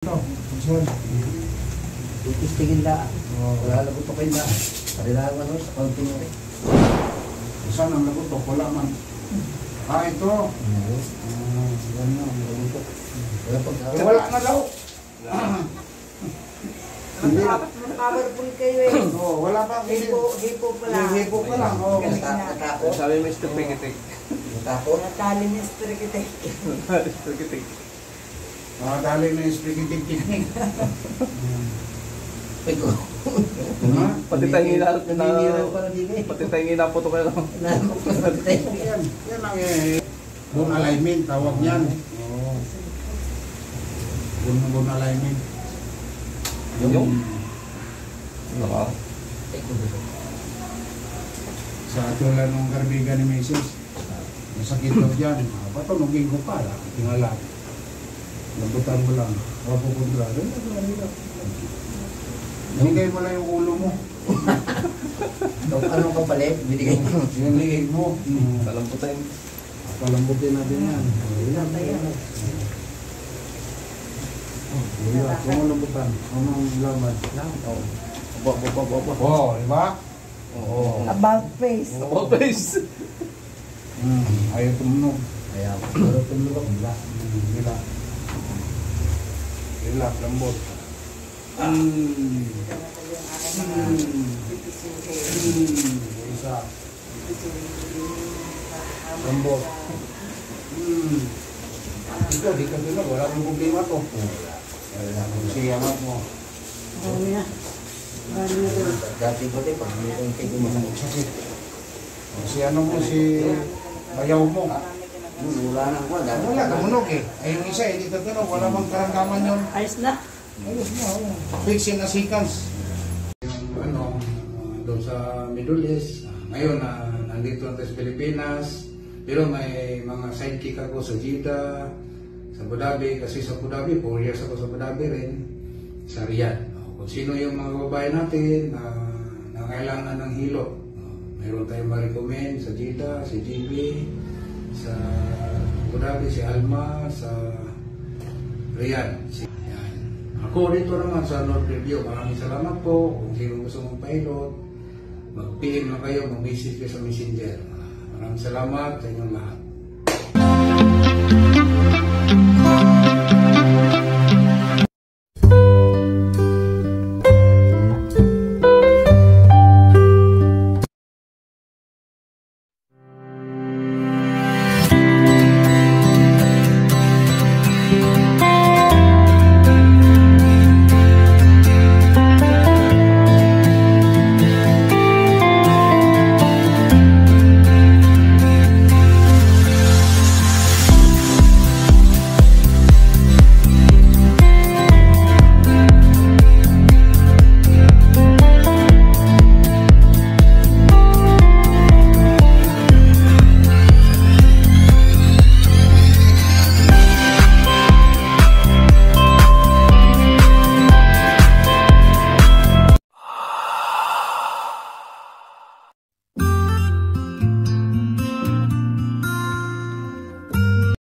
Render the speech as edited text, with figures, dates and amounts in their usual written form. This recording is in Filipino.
Ito, sir. Ipistingin na. Wala na po kayo na. Kailangan mo sa kaunting mo rin. Saan ang nagutok? Wala man. Ito. Yan na, ang nagutok. Wala na daw. Powerful kayo eh. Wala pa. Hipo pa lang. Hipo pa lang. Natapos. Sabi Mr. Pikitik. Natapos. Natali ni Spirikitek. Pikitik. Dali na yung speaking technique. Piko. Pati tayo na. Naniniraw pa na din eh. Pati tayo na po ito kayo. Yan ang bone alignment. Tawag niyan. Bone alignment. Yung? Naka. Sa tulad ng karbigan ni Mrs. Masakit daw dyan. Patunogin ko pa. Tingala. Lambutan mo lang. Mapupunta. Binigay mo lang yung ulo mo. Anong kapalit? Binigay mo. Yung liig mo. Kalamputin. Palambutin natin yan. Kung lambutan. Anong laman? Oo, diba? Oo. About face. About face. Ayaw tumunog. Kaya, pero tumulong. Gila. Gila, lambot. Isa. Lambot. Ito, di ka tulog. Wala kang problema to. Siyamat mo. Oo na. Bali na doon. Dati ko din, pag may kong kayo masakit. Sakit. Si ano mo, si bayaw mo. Wala na ako. Wala, tumunog eh. Ay, yung isa, hindi tatunog. Wala mang karamdaman yun. Ayos na. Ayos na, wala. Fixing na sequence. Yung ano, doon sa Middle East. Ngayon, nandito natin sa Pilipinas. Pero may mga sidekick ako sa Jeddah, sa Abu Dhabi. Kasi sa Abu Dhabi, 4 years ako sa Abu Dhabi rin. Sa Riyadh. Kung sino yung mga babae natin na kailangan ng hilot. Mayroon tayong ma-recommend sa Jeddah, si JB, sa Abu Dhabi, si Alma, sa Riyadh. Yan. Ako dito naman sa North Review. Maraming salamat po. Kung sino gusto mong pilot, mag-PM na kayo, mag-message kayo sa Messenger. Maraming salamat sa inyong lahat.